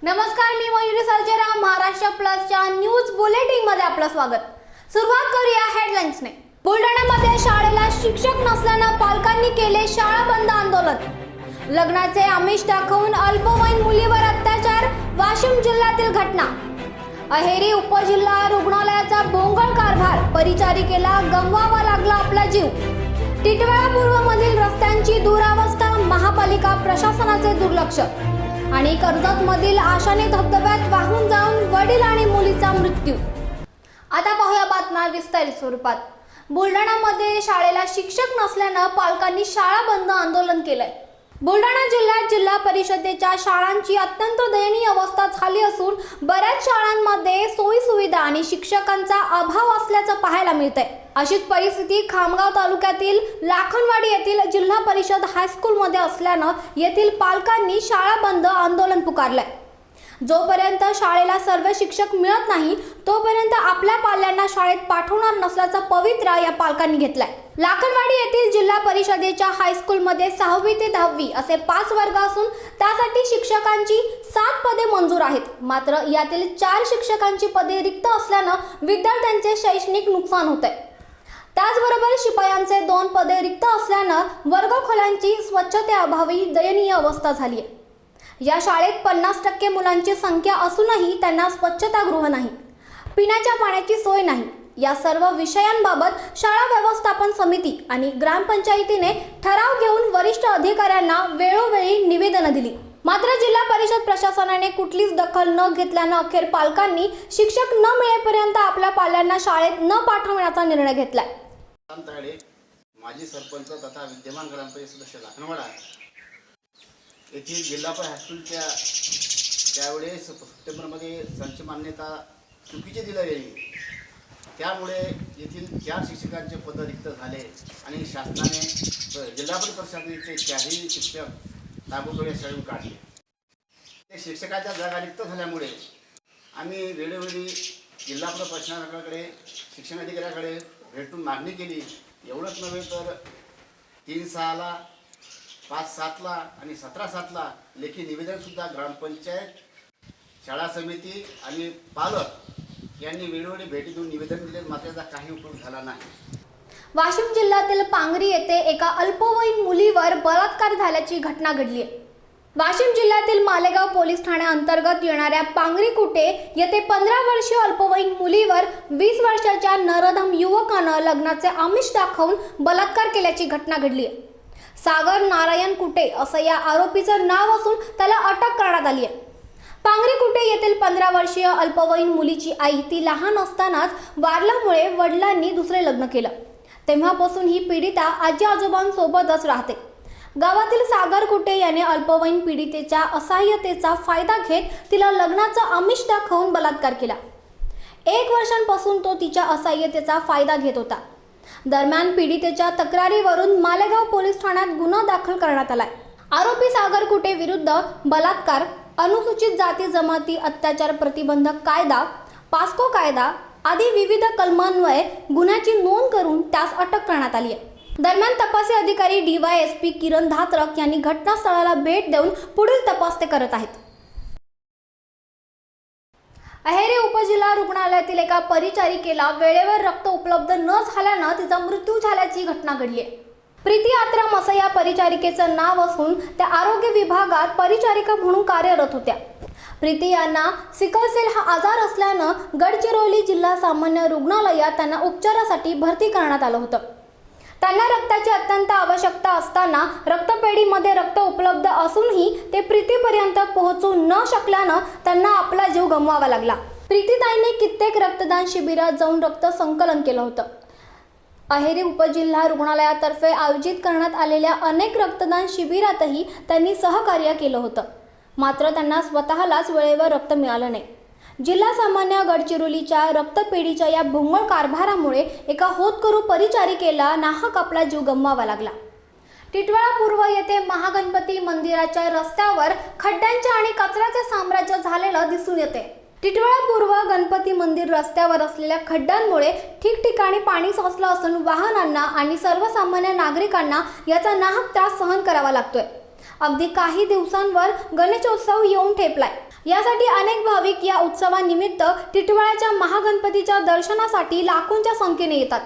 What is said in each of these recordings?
नमस्कार, मी Mayuri सर्जेरा. Maharashtra प्लसच्या news bulletin मध्ये आपलं स्वागत. सुरुवात करूया हेडलाईन्सने. बुलढाण्यामध्ये शाळेला शिक्षक नसल्यानं पालकांनी केले शाळा बंद आंदोलन. लग्नाचे आमिष दाखवून अल्पवयीन मुलीवर अत्याचार. वाशिम जिल्ह्यातील घटना. अहेरी उपजिल्हा रुग्णालयाचा भोंगळ कारभार. परिचारिकेला गमवावा लागला आपला जीव. टिटवाळा पूर्वमधील रस्त्यांची दुरावस्था. महापालिका प्रशासनाचे दुर्लक्ष. आणि कर्जतमधील आशाने धबधब्यात वाहून जाऊन वडील आणि मुलीचा मृत्यू. आता पाहूया बातम्या विस्तारित स्वरूपात. बुलढाण्यामध्ये शाळेला शिक्षक नसल्यानं पालकांनी शाळा बंद आंदोलन केलंय. बुलढाणा जिल्ह्यात जिल्हा परिषदेच्या शाळांची अत्यंत दयनीय अवस्था झाली असून बऱ्याच शाळांमध्ये सोयी सुविधा आणि शिक्षकांचा अभाव असल्याचं पाहायला मिळतंय. अशीच परिस्थिती खामगाव तालुक्यातील लाखनवाडी येथील जिल्हा परिषद हायस्कूलमध्ये असल्यानं येथील पालकांनी शाळा बंद आंदोलन पुकारलंय. जोपर्यंत शाळेला सर्व शिक्षक मिळत नाही तोपर्यंत आपल्या पाल्यांना शाळेत पाठवणार नसल्याचा पवित्रा या पालकांनी घेतलाय. लाखनवाडी येथील जिल्हा परिषदेच्या हायस्कूलमध्ये 6वी ते 10वी असे 5 वर्ग असून त्यासाठी शिक्षकांची 7 पदे मंजूर आहेत. मात्र यातील 4 शिक्षकांची पदे रिक्त असल्यानं विद्यार्थ्यांचे शैक्षणिक नुकसान होत आहे. त्याचबरोबर शिपायांचे 2 पदे रिक्त असल्यानं वर्गखोल्यांची स्वच्छतेअभावी दयनीय अवस्था झाली आहे. या शाळेत 50% मुलांची संख्या असूनही त्यांना स्वच्छतागृह नाही, पिण्याच्या पाण्याची सोय नाही. या सर्व विषयांबाबत शाळा व्यवस्थापन समिती आणि ग्रामपंचायतीने ठराव घेऊन वरिष्ठ अधिकाऱ्यांना वेळोवेळी निवेदनं दिली. मात्र जिल्हा परिषद प्रशासनाने कुठलीच दखल न घेतल्यानं अखेर पालकांनी शिक्षक न मिळेपर्यंत आपल्या पाल्यांना शाळेत न पाठवण्याचा निर्णय घेतलाय. माजी सरपंच तथा विद्यमान ग्रामपंचायत सदस्य लाखनवाडा येथील जिल्हा हायस्कूलच्या त्यावेळेस सप्टेंबरमध्ये संच मान्यता चुकीची दिली गेली. त्यामुळे येथील 4 शिक्षकांचे पद रिक्त झाले आणि शासनाने जिल्हा परिषदेचे 4ही शिक्षक ताबडतोब शाळेतून काढले. ते शिक्षकाच्या जागा रिक्त झाल्यामुळे आम्ही वेळोवेळी जिल्हा प्रशासनाकडे शिक्षण अधिकाऱ्याकडे भेटून मागणी केली. एवढंच नव्हे तर 3/6ला 5/7ला आणि 17/7ला लेखी निवेदनसुद्धा ग्रामपंचायत, शाळा समिती आणि पालक यांनी वेळोवेळी भेटी देऊन निवेदन दिले. मात्र त्याचा काही उपयोग झाला नाही. वाशिम जिल्ह्यातील पांगरी येथे एका अल्पवयीन मुलीवर बलात्कार झाल्याची घटना घडली आहे. वाशिम जिल्ह्यातील मालेगाव पोलीस ठाण्या अंतर्गत येणाऱ्या पांगरी कुटे येथे 15 वर्षीय अल्पवयीन मुलीवर 20 वर्षाच्या नरधम युवकानं लग्नाचे आमिष दाखवून बलात्कार केल्याची घटना घडली आहे. सागर नारायण कुटे असं या आरोपीचं नाव असून त्याला अटक करण्यात आली आहे. पांगरी कुटे येथील 15 वर्षीय अल्पवयीन मुलीची आई ती लहान असतानाच वारल्यामुळे वडिलांनी दुसरे लग्न केलं. तेव्हापासून ही पीडिता आजी आजोबांसोबतच राहते. गावातील सागर कुटे याने अल्पवयीन पीडितेच्या असहाय्यतेचा फायदा घेत तिला लग्नाचं आमिष दाखवून बलात्कार केला. 1 वर्षांपासून तो तिच्या असहाय्यतेचा फायदा घेत होता. दरम्यान पीडितेच्या तक्रारीवरून मालेगाव पोलीस ठाण्यात गुन्हा दाखल करण्यात आलाय. आरोपी सागर कुटे विरुद्ध बलात्कार, अनुसूचित जाती जमाती अत्याचार प्रतिबंधक कायदा, पास्को कायदा आदी विविध कलमान्वये गुन्ह्याची नोंद करून त्यास अटक करण्यात आली आहे. दरम्यान तपासी अधिकारी DYSP किरण धात्रक यांनी घटनास्थळाला भेट देऊन पुढील तपास ते करत आहेत. अहेरी उपजिल्हा रुग्णालयातील एका परिचारिकेला वेळेवर रक्त उपलब्ध न झाल्यानं तिचा मृत्यू झाल्याची घटना घडली आहे. प्रीती आत्राम असं या परिचारिकेचं नाव असून त्या आरोग्य विभागात परिचारिका म्हणून कार्यरत होत्या. प्रीती यांना सिकलसेल हा आजार असल्यानं गडचिरोली जिल्हा सामान्य रुग्णालयात त्यांना उपचारासाठी भरती करण्यात आलं होतं. त्यांना रक्ताची अत्यंत आवश्यकता असताना रक्तपेढीमध्ये रक्त उपलब्ध असूनही ते प्रीतीपर्यंत पोहोचू न शकल्यानं त्यांना आपला जीव गमवावा लागला. प्रीतीताईंनी कित्येक रक्तदान शिबिरात जाऊन रक्त संकलन केलं होतं. अहेरी उपजिल्हा रुग्णालयातर्फे आयोजित करण्यात आलेल्या अनेक रक्तदान शिबिरातही त्यांनी सहकार्य केलं होतं. मात्र त्यांना स्वतःलाच वेळेवर रक्त मिळालं नाही. जिल्हा सामान्य गडचिरोलीच्या रक्तपेढीच्या या भोंगळ कारभारामुळे एका होतकरू परिचारिकेला नाहक आपला जीव गमवावा लागला. टिटवाळा पूर्व येथे महागणपती मंदिराच्या रस्त्यावर खड्ड्यांचे आणि कचऱ्याचे साम्राज्य झालेलं दिसून येते. टिटवाळा पूर्व गणपती मंदिर रस्त्यावर असलेल्या खड्ड्यांमुळे ठिकठिकाणी पाणी साचलं असून वाहनांना आणि सर्वसामान्य नागरिकांना याचा नाहक त्रास सहन करावा लागतोय. अगदी काही दिवसांवर गणेशोत्सव येऊन ठेपलाय. यासाठी अनेक भाविक या उत्सवानिमित्त टिटवाळ्याच्या महागणपतीच्या दर्शनासाठी लाखोंच्या संख्येने येतात.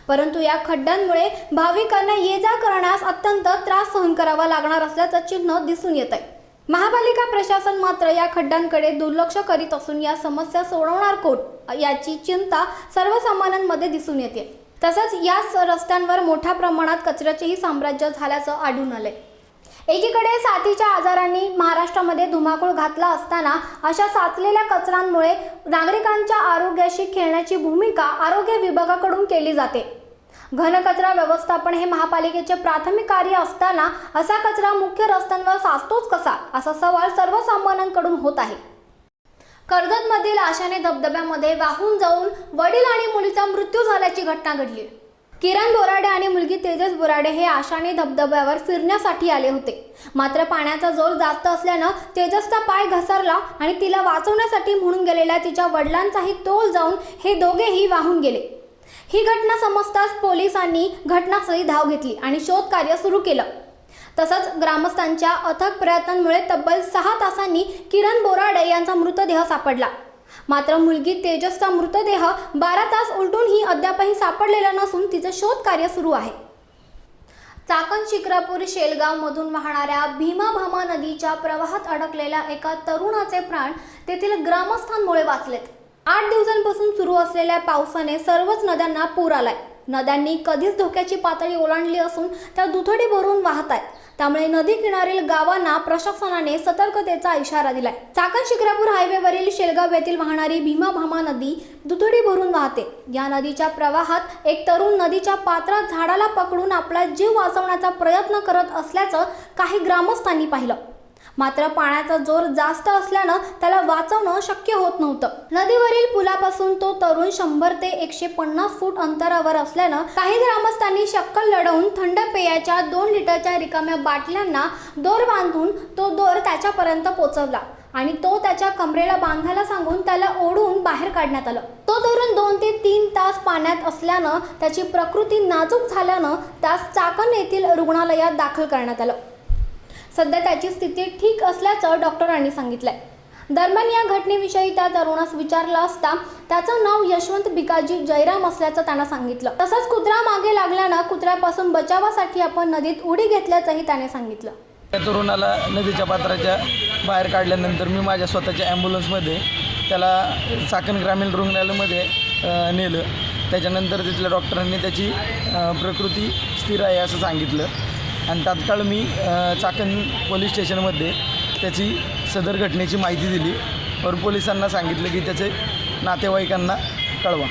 परंतु या खड्ड्यांमुळे भाविकांना ये जा करण्यास अत्यंत त्रास सहन करावा लागणार असल्याचं चिन्ह दिसून येत आहे. महापालिका प्रशासन मात्र या खड्ड्यांकडे दुर्लक्ष करीत असून या समस्या सोडवणार कोण याची चिंता सर्वसामान्यांमध्ये दिसून येते. तसंच याच रस्त्यांवर मोठ्या प्रमाणात कचऱ्याचेही साम्राज्य झाल्याचं आढळून आलंय. एकीकडे साथीच्या आजारांनी महाराष्ट्रामध्ये धुमाकूळ घातला असताना अशा साचलेल्या कचऱ्यांमुळे नागरिकांच्या आरोग्याशी खेळण्याची भूमिका आरोग्य विभागाकडून केली जाते. घनकचरा व्यवस्थापन हे महापालिकेचे प्राथमिक कार्य असताना असा कचरा मुख्य रस्त्यांवर साचतोच कसा असा सवाल सर्वसामान्यांकडून होत आहे. कर्जतमधील आशाने धबधब्यामध्ये वाहून जाऊन वडील आणि मुलीचा मृत्यू झाल्याची घटना घडली. किरण बोराडे आणि मुलगी तेजस बोराडे हे आशाने धबधब्यावर फिरण्यासाठी आले होते. मात्र पाण्याचा जोर जास्त असल्यानं तेजसचा पाय घसरला आणि तिला वाचवण्यासाठी म्हणून गेलेल्या तिच्या वडिलांचाही तोल जाऊन हे दोघेही वाहून गेले. ही घटना समजताच पोलिसांनी घटनास्थळी धाव घेतली आणि शोध कार्य सुरू केलं. तसंच ग्रामस्थांच्या अथक प्रयत्नांमुळे तब्बल 6 तासांनी किरण बोराडे यांचा मृतदेह सापडला. मात्र मुलगी तेजसचा मृतदेह 12 तास उलटूनही अद्यापही सापडलेला नसून तिचे शोध कार्य सुरू आहे. चाकण शिक्रापूर शेलगाव मधून वाहणाऱ्या भीमा नदीच्या प्रवाहात अडकलेल्या एका तरुणाचे प्राण तेथील ग्रामस्थांमुळे वाचलेत. 8 दिवसांपासून सुरू असलेल्या पावसाने सर्वच नद्यांना पूर आलाय. नद्यांनी कधीच धोक्याची पातळी ओलांडली असून त्या दुथडी भरून वाहत आहेत. त्यामुळे नदी किनारील गावांना प्रशासनाने सतर्कतेचा इशारा दिलाय. चाकण शिक्रापूर हायवेवरील शेलगाव येथील वाहणारी भीमा नदी दुथडी भरून वाहते. या नदीच्या प्रवाहात एक तरुण नदीच्या पात्रात झाडाला पकडून आपला जीव वाचवण्याचा प्रयत्न करत असल्याचं काही ग्रामस्थांनी पाहिलं. मात्र पाण्याचा जोर जास्त असल्यानं त्याला वाचवणं शक्य होत नव्हतं. नदीवरील पुलापासून तो तरुण 100 ते 150 फूट अंतरावर असल्यानं काही ग्रामस्थांनी शक्कल लढवून थंड पेयाच्या 2 लिटरच्या रिकाम्या बाटल्यांना दोर बांधून तो दोर त्याच्यापर्यंत पोहोचवला आणि तो त्याच्या कमरेला बांधायला सांगून त्याला ओढून बाहेर काढण्यात आलं. तो तरुण 2 ते 3 तास पाण्यात असल्यानं त्याची प्रकृती नाजूक झाल्यानं त्यास चाकण येथील रुग्णालयात दाखल करण्यात आलं. सध्या त्याची स्थिती ठीक असल्याचं डॉक्टरांनी सांगितलंय. दरम्यान या घटनेविषयी त्या तरुणास विचारलं असता त्याचं नाव यशवंत भिकाजी जयराम असल्याचं त्यानं सांगितलं. तसंच कुत्रा मागे लागल्यानं कुत्र्यापासून बचावासाठी आपण नदीत उडी घेतल्याचंही त्याने सांगितलं. त्या तरुणाला नदीच्या पात्राच्या बाहेर काढल्यानंतर मी माझ्या स्वतःच्या ॲम्ब्युलन्समध्ये त्याला चाकण ग्रामीण रुग्णालयामध्ये नेलं. त्याच्यानंतर तिथल्या डॉक्टरांनी त्याची प्रकृती स्थिर आहे असं सांगितलं आणि तात्काळ मी चाकण पोलीस स्टेशनमध्ये त्याची सदर घटनेची माहिती दिली वर पोलिसांना सांगितलं की त्याचे नातेवाईकांना कळवा.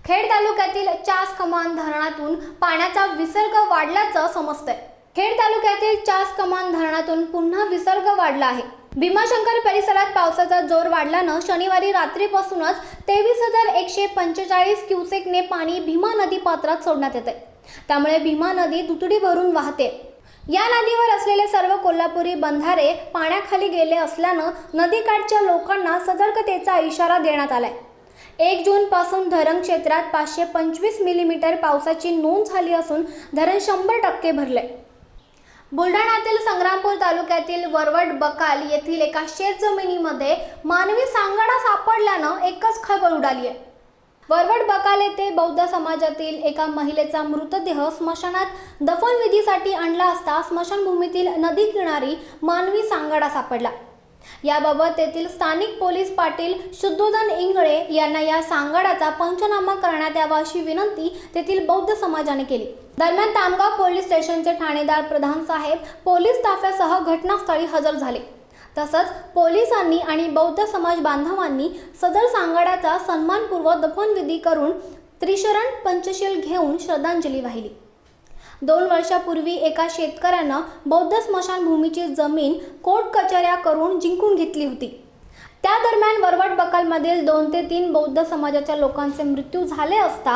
खेड तालुक्यातील चास कमान धरणातून पाण्याचा विसर्ग वाढल्याचं समजतंय. खेड तालुक्यातील चास कमान धरणातून पुन्हा विसर्ग वाढला आहे. भीमाशंकर परिसरात पावसाचा जोर वाढल्यानं शनिवारी रात्रीपासूनच 23,145 क्युसेकने पाणी भीमा नदी पात्रात सोडण्यात येते. त्यामुळे भीमा नदी दुथडी भरून वाहते. या नदीवर असलेले सर्व कोल्हापुरी बंधारे पाण्याखाली गेले असल्यानं नदीकाठच्या लोकांना सतर्कतेचा इशारा देण्यात आलाय. 1 जून पासून धरण क्षेत्रात 525 मिलीमीटर पावसाची नोंद झाली असून धरण 100% भरले. बुलढाण्यातील संग्रामपूर तालुक्यातील वरवड बकाल येथील एका शेतजमिनीमध्ये मानवी सांगाडा सापडल्यानं एकच खळबळ उडाली आहे. वरवड बकाल येथे बौद्ध समाजातील एका महिलेचा मृतदेह स्मशानात दफनविधीसाठी आणला असता स्मशानभूमीतील नदी किनारी मानवी सांगाडा सापडला. याबाबत तेथील स्थानिक पोलीस पाटील शुद्धोधन इंगळे यांना या सांगाडाचा पंचनामा करण्यात यावा अशी विनंती तेथील बौद्ध समाजाने केली. दरम्यान तामगाव पोलीस स्टेशनचे ठाणेदार प्रधान साहेब पोलीस ताफ्यासह घटनास्थळी हजर झाले. तसंच पोलिसांनी आणि बौद्ध समाज बांधवांनी सदर सांगाड्याचा सन्मानपूर्वक दफनविधी करून त्रिशरण पंचशील घेऊन श्रद्धांजली वाहिली. 2 वर्षापूर्वी एका शेतकऱ्यानं बौद्ध स्मशानभूमीची जमीन कोर्ट कचऱ्या करून जिंकून घेतली होती. त्या दरम्यान वरवड बकालमधील 2 ते 3 बौद्ध समाजाच्या लोकांचे मृत्यू झाले असता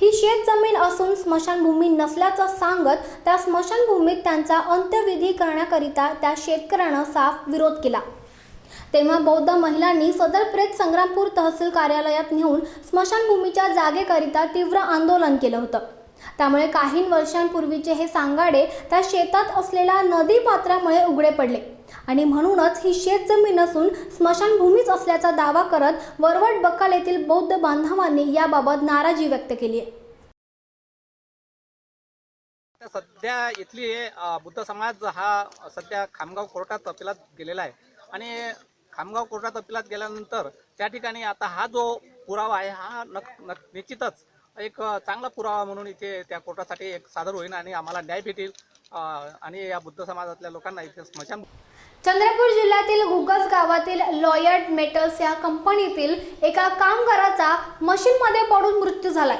ही शेतजमीन असून स्मशानभूमी नसल्याचं सांगत त्या स्मशानभूमीत त्यांचा अंत्यविधी करण्याकरिता त्या शेतकऱ्यानं साफ विरोध केला. तेव्हा बौद्ध महिलांनी सदर प्रेत संग्रामपूर तहसील कार्यालयात नेऊन स्मशानभूमीच्या जागेकरिता तीव्र आंदोलन केलं होतं. त्यामुळे काही वर्षांपूर्वीचे हे सांगाडे त्या शेतात असलेल्या नदी पात्रामुळे उघडे पडले आणि म्हणूनच ही शेतजमीन नसून स्मशानभूमीच असल्याचा दावा करत वरवट बक्काल येथील बौद्ध बांधवांनी याबाबत नाराजी व्यक्त केली आहे. सध्या इथली बुद्ध समाज हा सध्या खामगाव कोर्टात अपिलात गेलेला आहे आणि खामगाव कोर्टात अपिलात गेल्यानंतर त्या ठिकाणी आता हा जो पुरावा आहे हा निश्चितच एक चांगला पुरावा म्हणून इथे त्या कोर्टासाठी एक सादर होईल आणि आम्हाला न्याय भेटेल आणि या बुद्ध समाजातल्या लोकांना इथे स्मशान. चंद्रपूर जिल्ह्यातील घुगस गावातील लॉयड मेटल्स या कंपनीतील एका कामगाराचा मशीनमध्ये पडून मृत्यू झालाय.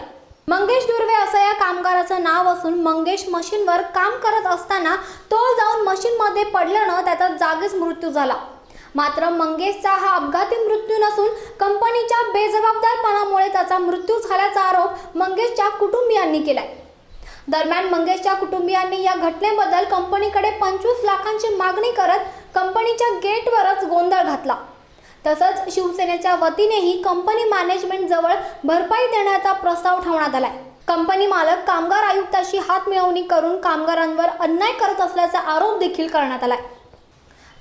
मंगेश दुर्वे असं या कामगाराचं नाव असून मंगेश मशीनवर काम करत असताना तोल जाऊन मशीनमध्ये पडल्यानं त्याचा जागीच मृत्यू झाला. मात्र मंगेशचा हा अपघाती मृत्यू नसून कंपनीच्या बेजबाबदारपणामुळे त्याचा मृत्यू झाल्याचा आरोप मंगेशच्या कुटुंबियांनी केलाय. दरम्यान मंगेशच्या कुटुंबियांनी या घटनेबद्दल कंपनीकडे 25 लाखांची मागणी करत कंपनीच्या गेटवरच गोंधळ घातला. तसंच शिवसेनेच्या वतीनेही कंपनी मॅनेजमेंट जवळ भरपाई देण्याचा प्रस्ताव ठेवण्यात आलाय. कंपनी मालक कामगार आयुक्ताशी हातमिळवणी करून कामगारांवर अन्याय करत असल्याचा आरोप देखील करण्यात आलाय.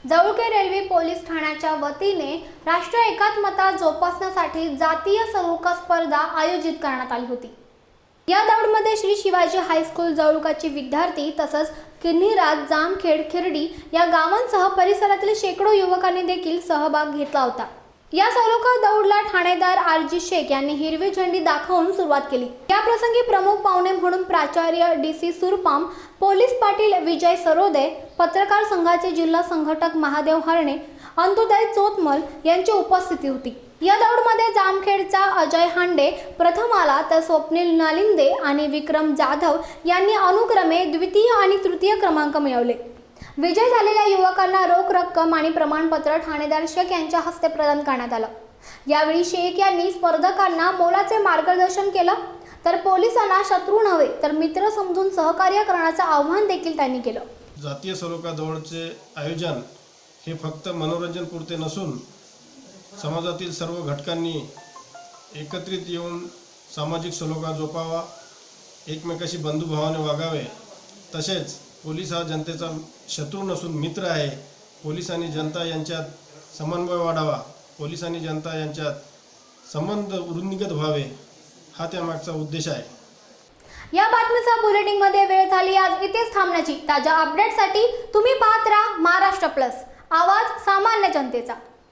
जवळके रेल्वे पोलीस ठाण्याच्या वतीने राष्ट्रीय एकात्मता जोपासण्यासाठी जातीय सलोखा स्पर्धा आयोजित करण्यात आली होती. या दौडमध्ये श्री शिवाजी हायस्कूल जवळकाचे विद्यार्थी तसंच किन्हीराज, जामखेड, खिरडी या गावांसह परिसरातील शेकडो युवकांनी देखील सहभाग घेतला होता. या सलोखा दौडला ठाणेदार आर.जी. शेख यांनी हिरवी झेंडी दाखवून सुरुवात केली. या प्रसंगी प्रमुख पाहुणे म्हणून प्राचार्य डी.सी. सुरपाम, पोलीस पाटील विजय सरोदे, पत्रकार संघाचे जिल्हा संघटक महादेव हरणे, अंतुदय चोतमल यांची उपस्थिती होती. या दौडमध्ये जामखेडचा अजय हांडे प्रथम आला तर स्वप्नील नालिंदे आणि विक्रम जाधव यांनी अनुक्रमे द्वितीय आणि तृतीय क्रमांक मिळवले. विजय झालेल्या युवकांना रोख रक्कम आणि प्रमाणपत्र ठाणेदार शेख यांच्या हस्ते प्रदान करण्यात आलं. यावेळी शेख यांनी स्पर्धकांना मोलाचे मार्गदर्शन केलं तर पोलिसांना शत्रू नव्हे तर मित्र समजून सहकार्य करण्याचं आवाहन देखील त्यांनी केलं. जातीय सलोखा दौडचे आयोजन हे फक्त मनोरंजनपुरते नसून समाजातील सर्व घटकांनी एकत्रित येऊन सामाजिक सलोखा जोपावा, एकमेकाशी बंधुभावाने वागावे. तसेच पोलीस हा जनतेचा शत्रू नसून मित्र आहे. पोलीस आणि जनता यांच्यात समन्वय वाढावा, पोलीस आणि जनता यांच्यात संबंध वृद्धिंगत व्हावे हा त्यामागचा उद्देश आहे. या बातमीचा बुलेटिनमध्ये वेळ झाली आज इथेच थांबण्याची. ताज्या अपडेटसाठी तुम्ही पाहत राहा महाराष्ट्र प्लस, आवाज सामान्य जनतेचा.